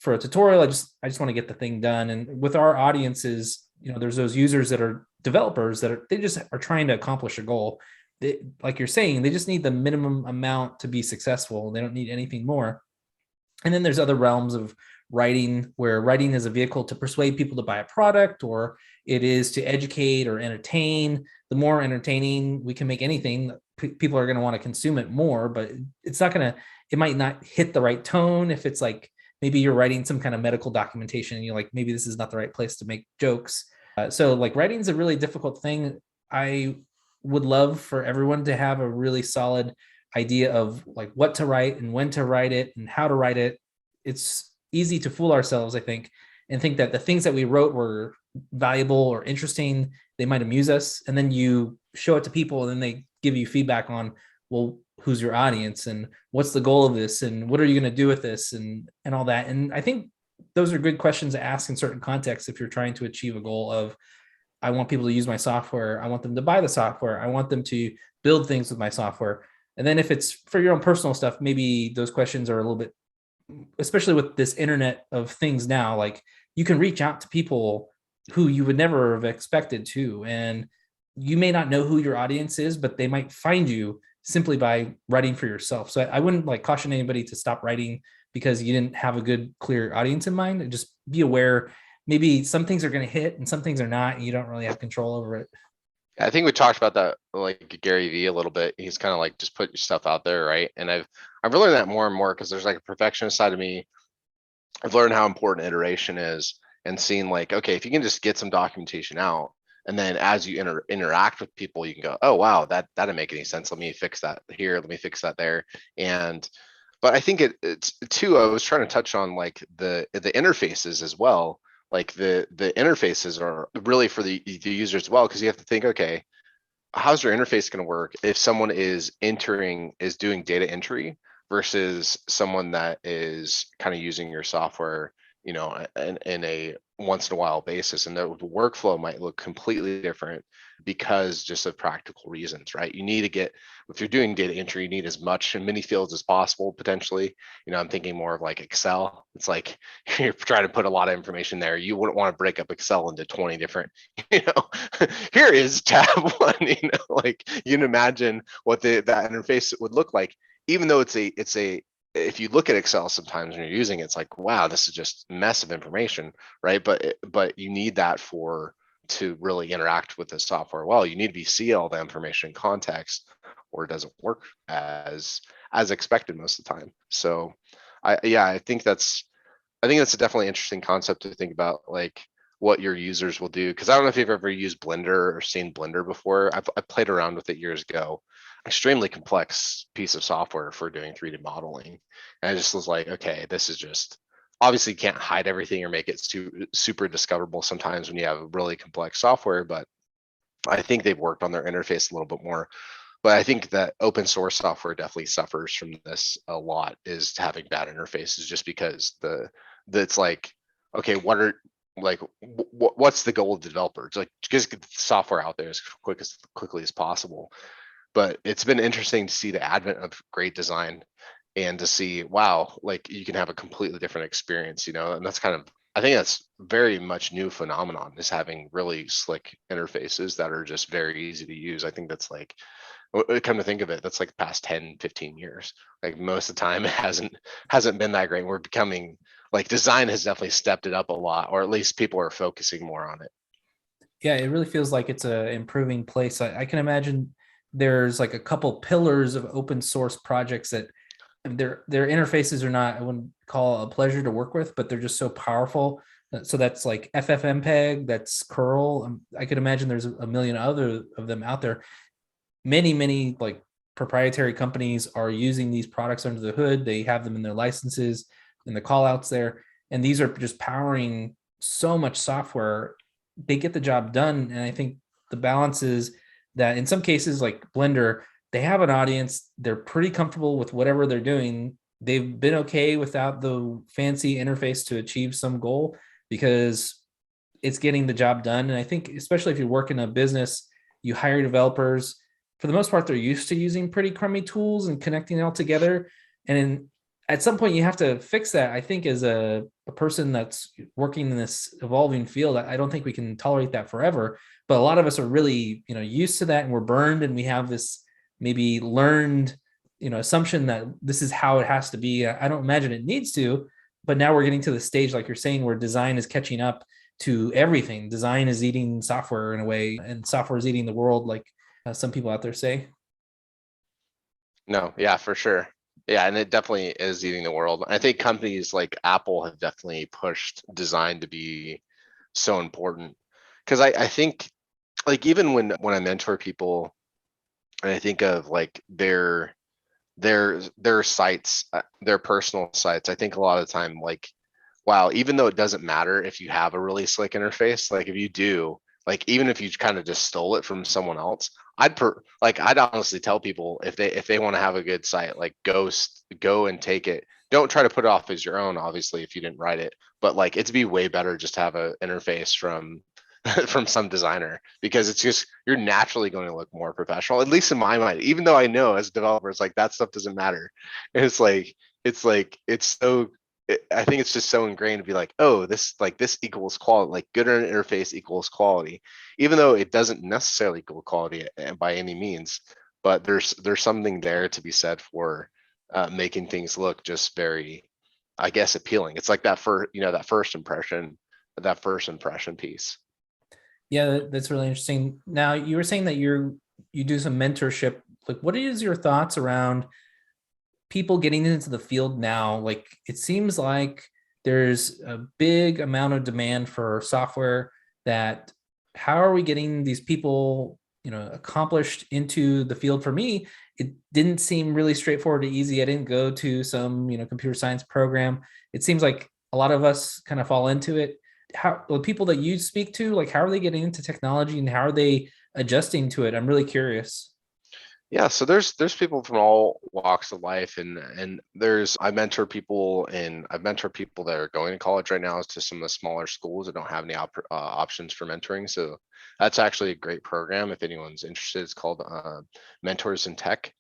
For a tutorial, I just want to get the thing done. And with our audiences, there's those users that are developers they just are trying to accomplish a goal. Like you're saying, they just need the minimum amount to be successful. They don't need anything more. And then there's other realms of writing, where writing is a vehicle to persuade people to buy a product, or it is to educate or entertain. The more entertaining we can make anything, people are going to want to consume it more, but it's not going to, it might not hit the right tone. If it's like, maybe you're writing some kind of medical documentation and you're like, maybe this is not the right place to make jokes. So like writing is a really difficult thing. I would love for everyone to have a really solid idea of like what to write and when to write it and how to write it. It's easy to fool ourselves, I think, and think that the things that we wrote were valuable or interesting. They might amuse us. And then you show it to people and then they give you feedback on, well, who's your audience and what's the goal of this and what are you going to do with this and all that. And I think those are good questions to ask in certain contexts if you're trying to achieve a goal of, I want people to use my software. I want them to buy the software. I want them to build things with my software. And then if it's for your own personal stuff, maybe those questions are a little bit, especially with this internet of things now, like you can reach out to people who you would never have expected to. And you may not know who your audience is, but they might find you simply by writing for yourself. So I wouldn't like caution anybody to stop writing because you didn't have a good, clear audience in mind. And just be aware, maybe some things are going to hit and some things are not, and you don't really have control over it. I think we talked about that like Gary Vee a little bit. He's kind of like just put your stuff out there, right? And I've learned that more and more because there's like a perfectionist side of me. I've learned how important iteration is and seeing like, okay, if you can just get some documentation out, and then as you interact with people, you can go, oh wow, that didn't make any sense. Let me fix that here. Let me fix that there. And but I think it's too. I was trying to touch on like the interfaces as well. Like the interfaces are really for the users as well, because you have to think, okay, how's your interface going to work if someone is doing data entry versus someone that is kind of using your software, you know, in a once in a while basis, and the workflow might look completely different because just of practical reasons, right? You need to get, if you're doing data entry, you need as much in many fields as possible potentially. You know, I'm thinking more of like Excel. It's like you're trying to put a lot of information there. You wouldn't want to break up Excel into 20 different, you know, here is tab one, you know, like you can imagine what that interface would look like, even though it's a if you look at Excel sometimes when you're using it, it's like, wow, this is just a mess of information, right? But you need that to really interact with the software well. You need to see all the information in context, or it doesn't work as expected most of the time. So I think that's a definitely interesting concept to think about, like what your users will do. Because I don't know if you've ever used Blender or seen Blender before. I played around with it years ago. Extremely complex piece of software for doing 3D modeling. And I just was like, okay, this is just, obviously you can't hide everything or make it super discoverable sometimes when you have really complex software, but I think they've worked on their interface a little bit more. But I think that open source software definitely suffers from this a lot, is having bad interfaces, just because it's like, okay, what's the goal of the developer? It's like, just get the software out there as quickly as possible. But it's been interesting to see the advent of great design and to see, wow, like you can have a completely different experience, you know. And that's kind of, I think that's very much new phenomenon, is having really slick interfaces that are just very easy to use. I think that's like, come to think of it, that's like the past 10, 15 years. Like most of the time it hasn't been that great. We're becoming, like, design has definitely stepped it up a lot, or at least people are focusing more on it. Yeah, it really feels like it's a improving place. I can imagine there's like a couple pillars of open source projects that their interfaces are not, I wouldn't call a pleasure to work with, but they're just so powerful. So that's like FFmpeg, that's curl. I could imagine there's a million other of them out there. Many like proprietary companies are using these products under the hood. They have them in their licenses and the call outs there, and these are just powering so much software. They get the job done. And I think the balance is that in some cases, like Blender, they have an audience. They're pretty comfortable with whatever they're doing. They've been okay without the fancy interface to achieve some goal because it's getting the job done. And I think, especially if you work in a business, you hire developers. For the most part, they're used to using pretty crummy tools and connecting it all together. And at some point, you have to fix that. I think as a person that's working in this evolving field, I don't think we can tolerate that forever. But a lot of us are really, used to that, and we're burned, and we have this maybe learned, assumption that this is how it has to be. I don't imagine it needs to, but now we're getting to the stage, like you're saying, where design is catching up to everything. Design is eating software in a way, and software is eating the world, like some people out there say. No, yeah, for sure. Yeah, and it definitely is eating the world. I think companies like Apple have definitely pushed design to be so important. Because I think like even when I mentor people and I think of like their sites, their personal sites, I think a lot of the time like wow, even though it doesn't matter if you have a really slick interface, like if you do, like even if you kind of just stole it from someone else, I'd honestly tell people if they want to have a good site, like go and take it. Don't try to put it off as your own, obviously, if you didn't write it, but like it'd be way better just to have an interface from from some designer because it's just you're naturally going to look more professional, at least in my mind, even though I know as developers like that stuff doesn't matter. And it's so I think it's just so ingrained to be like, oh, this equals quality, like good interface equals quality, even though it doesn't necessarily equal quality by any means. But there's something there to be said for making things look just very, I guess, appealing. It's like that first impression piece. Yeah, that's really interesting. Now, you were saying that you do some mentorship. Like, what is your thoughts around people getting into the field now? Like, it seems like there's a big amount of demand for software that how are we getting these people, accomplished into the field? For me, it didn't seem really straightforward or easy. I didn't go to some, computer science program. It seems like a lot of us kind of fall into it. How the people that you speak to, like, how are they getting into technology and how are they adjusting to it? I'm really curious. Yeah, so there's people from all walks of life, and there's I've mentored people that are going to college right now to some of the smaller schools that don't have any options for mentoring. So that's actually a great program if anyone's interested. It's called Mentors in Tech.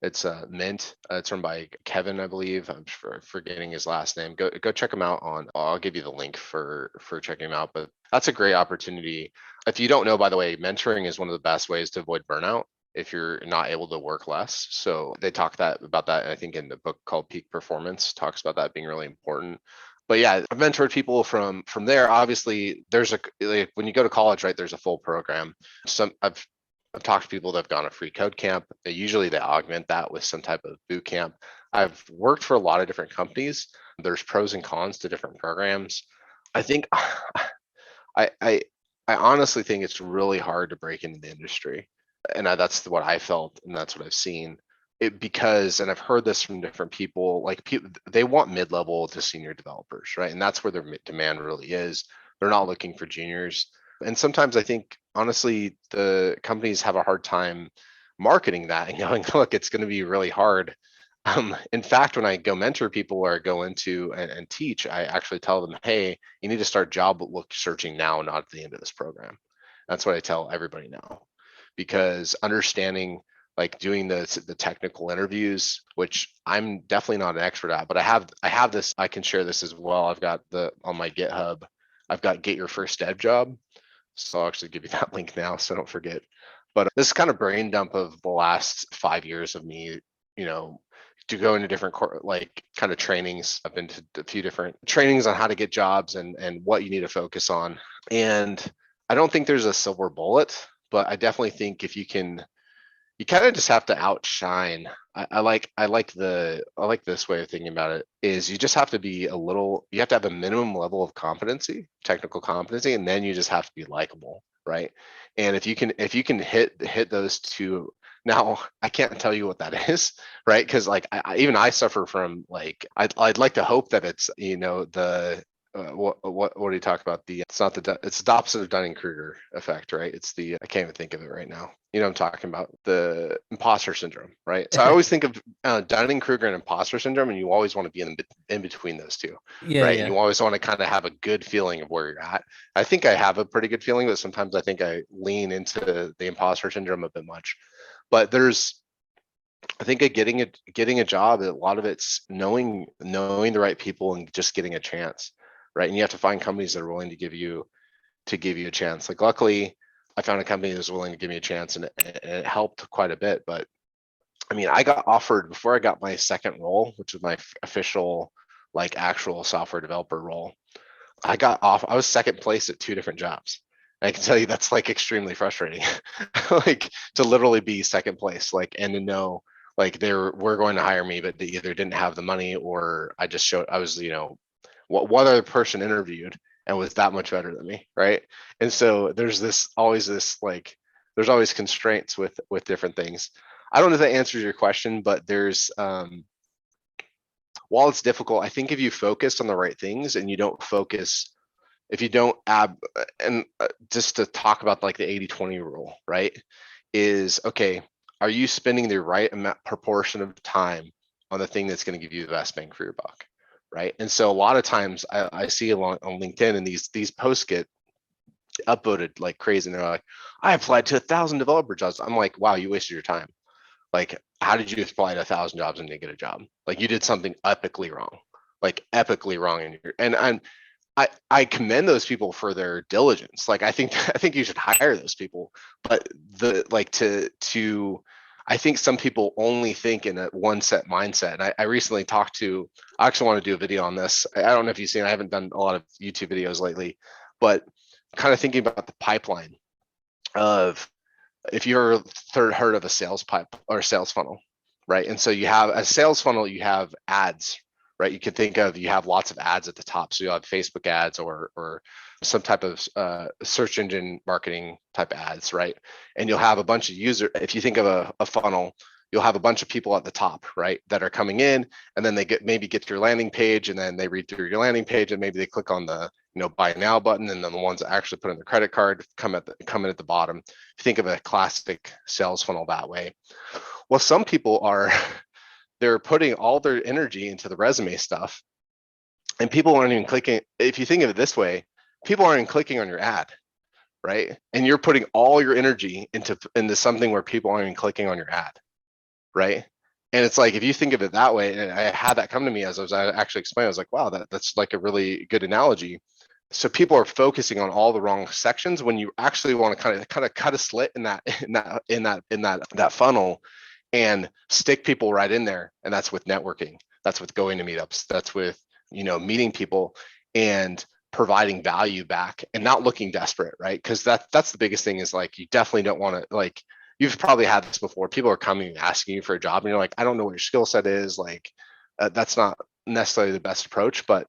It's Mint. It's run by Kevin, I believe. I'm forgetting his last name. Go check him out on. I'll give you the link for checking him out. But that's a great opportunity. If you don't know, by the way, mentoring is one of the best ways to avoid burnout if you're not able to work less. So they talk about that. I think in the book called Peak Performance talks about that being really important. But yeah, I've mentored people from there. Obviously, there's like, when you go to college, right? There's a full program. I've talked to people that have gone to free code camp. They augment that with some type of boot camp. I've worked for a lot of different companies. There's pros and cons to different programs. I think I I I honestly think it's really hard to break into the industry, and that's what I felt, and that's what I've seen. It because, and I've heard this from different people, like people they want mid-level to senior developers, right? And that's where their demand really is. They're not looking for juniors, and sometimes I think honestly the companies have a hard time marketing that and going, look, it's going to be really hard. In fact, when I go mentor people or go into and teach, I actually tell them, hey, you need to start job look searching now, not at the end of this program. That's what I tell everybody now, because understanding like doing the technical interviews, which I'm definitely not an expert at, but I have this, I can share this as well. I've got the on my GitHub, I've got get your first dev job. So I'll actually give you that link now so don't forget. But this kind of brain dump of the last 5 years of me, you know, to go into different like kind of trainings. I've been to a few different trainings on how to get jobs and what you need to focus on. And I don't think there's a silver bullet, but I definitely think if you kind of just have to outshine. I like this way of thinking about it is you just have to be you have to have a minimum level of competency, technical competency, and then you just have to be likable, right? And if you can hit those two, now I can't tell you what that is, right? Because like even I suffer from like I'd like to hope that it's the what do you talk about? It's not it's the opposite of Dunning-Kruger effect, right? It's the I can't even think of it right now. You know what I'm talking about, the imposter syndrome, right? So I always think of Dunning-Kruger and imposter syndrome, and you always want to be in between those two, Yeah, right? And yeah. you always want to kind of have a good feeling of where you're at. I think I have a pretty good feeling, but sometimes I think I lean into the imposter syndrome a bit much. But I think getting a job, a lot of it's knowing the right people and just getting a chance, right? And you have to find companies that are willing to give you a chance. Like luckily, I found a company that was willing to give me a chance, and it helped quite a bit. But I mean, I got offered before I got my second role, which was my official like actual software developer role. I got off. I was second place at two different jobs. I can tell you that's like extremely frustrating, like to literally be second place, like and to know Like they were going to hire me, but they either didn't have the money, or I was, what other person interviewed and was that much better than me, right? And so there's always constraints with different things. I don't know if that answers your question, but there's while it's difficult, I think if you focus on the right things and you don't focus, if you don't add, and just to talk about like the 80-20 rule, right? Is okay, are you spending the right amount proportion of time on the thing that's going to give you the best bang for your buck, right? And so a lot of times I see along on LinkedIn, and these posts get upvoted like crazy, and they're like, I applied to 1,000 developer jobs. I'm like, wow, you wasted your time. Like, how did you apply to 1,000 jobs and didn't get a job? Like, you did something epically wrong, like epically wrong in your, and I commend those people for their diligence. Like, I think you should hire those people. But the like to I think some people only think in a one set mindset. And I recently talked to, I actually want to do a video on this. I don't know if you've seen, I haven't done a lot of YouTube videos lately, but kind of thinking about the pipeline of, if you're heard of a sales pipe or sales funnel, right? And so you have a sales funnel, you have ads, right? You can think of, you have lots of ads at the top. So you'll have Facebook ads or some type of search engine marketing type ads, right? And you'll have a bunch of if you think of a funnel, you'll have a bunch of people at the top, right? That are coming in, and then they maybe get to your landing page, and then they read through your landing page, and maybe they click on the buy now button, and then the ones that actually put in the credit card come in at the bottom. Think of a classic sales funnel that way. Well, some people are they're putting all their energy into the resume stuff, and people aren't even clicking. If you think of it this way, people aren't even clicking on your ad, right? And you're putting all your energy into something where people aren't even clicking on your ad, right? And it's like, if you think of it that way, and I had that come to me as I was actually explaining, I was like, wow, that's like a really good analogy. So people are focusing on all the wrong sections when you actually want to kind of cut a slit in that funnel and stick people right in there. And that's with networking. That's with going to meetups. That's with, meeting people and providing value back and not looking desperate, right? Because that's the biggest thing, is like, you definitely don't want to, like, you've probably had this before. People are coming and asking you for a job, and you're like, I don't know what your skill set is. Like, that's not necessarily the best approach. But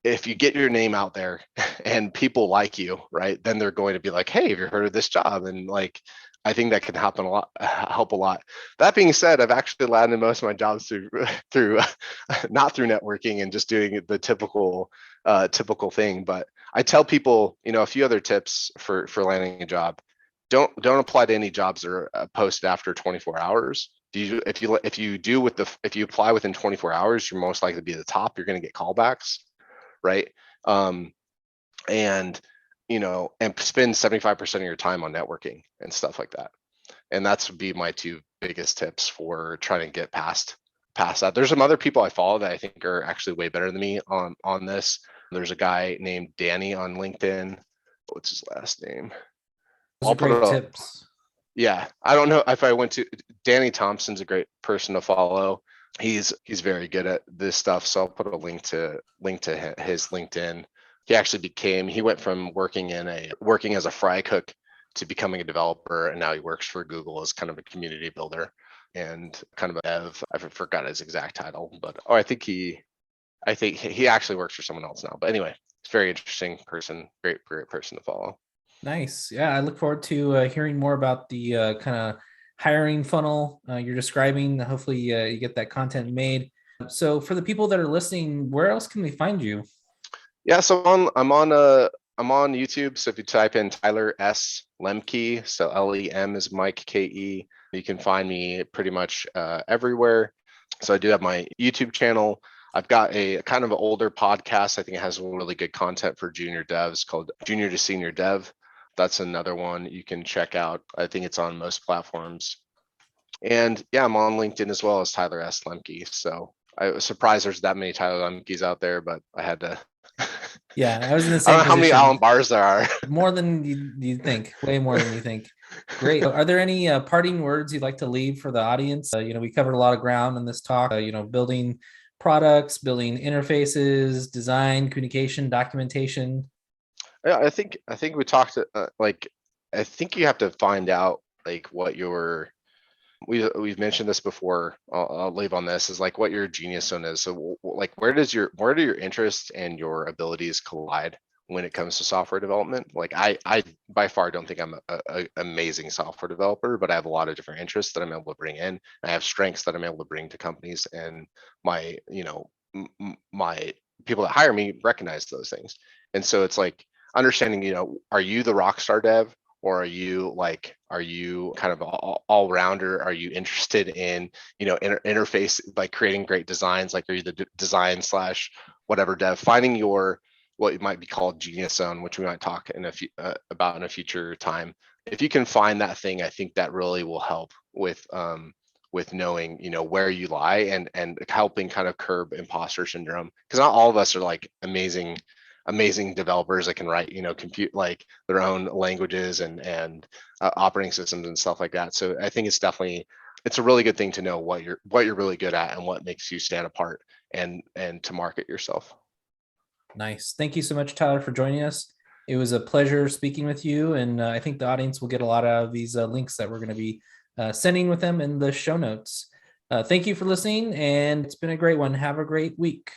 if you get your name out there and people like you, right, then they're going to be like, hey, have you heard of this job? And like, I think that can help a lot. That being said, I've actually landed most of my jobs through not through networking and just doing the typical thing. But I tell people, a few other tips for landing a job. Don't apply to any jobs that are posted after 24 hours. If you apply within 24 hours, you're most likely to be at the top. You're going to get callbacks, right? And and spend 75% of your time on networking and stuff like that. And that's would be my two biggest tips for trying to get past that. There's some other people I follow that I think are actually way better than me on this. There's a guy named Danny on LinkedIn. What's his last name? Those are great tips. Yeah, I don't know if I went to Danny Thompson's a great person to follow. He's very good at this stuff. So I'll put a link to his LinkedIn. He went from working as a fry cook to becoming a developer, and now he works for Google as kind of a community builder and kind of a dev. I forgot his exact title, but I think he actually works for someone else now. But anyway, it's a very interesting person, great person to follow. Nice. Yeah, I look forward to hearing more about the kind of hiring funnel you're describing. Hopefully, you get that content made. So, for the people that are listening, where else can they find you? Yeah, so I'm on YouTube. So if you type in Tyler S. Lemke, so Lem is Mike Ke, you can find me pretty much everywhere. So I do have my YouTube channel. I've got a kind of an older podcast. I think it has really good content for junior devs called Junior to Senior Dev. That's another one you can check out. I think it's on most platforms. And yeah, I'm on LinkedIn as well as Tyler S. Lemke. So I was surprised there's that many Tyler Lemkes out there, but I had to. Yeah, I was in the I same don't know how many position. Alan Barrs there are. More than you think, way more than you think. Great. Are there any parting words you'd like to leave for the audience? We covered a lot of ground in this talk, building products, building interfaces, design, communication, documentation. Yeah, I think we talked I think you have to find out like what your we've mentioned this before. I'll leave on this is like what your genius zone is. So like where do your interests and your abilities collide when it comes to software development? Like I by far don't think I'm a amazing software developer, but I have a lot of different interests that I'm able to bring in. I have strengths that I'm able to bring to companies, and my my people that hire me recognize those things. And so it's like understanding, are you the rock star dev? Or are you kind of all rounder? Are you interested in interface, like creating great designs? Like are you the design slash whatever dev? Finding your what might be called genius zone, which we might talk in about in a future time. If you can find that thing, I think that really will help with knowing where you lie, and helping kind of curb imposter syndrome, because not all of us are like amazing developers that can write compute like their own languages and operating systems and stuff like that. So I think it's a really good thing to know what you're really good at and what makes you stand apart, and to market yourself. Nice. Thank you so much, Tyler, for joining us. It was a pleasure speaking with you, and I think the audience will get a lot out of these links that we're going to be sending with them in the show notes. Thank you for listening, and it's been a great one. Have a great week.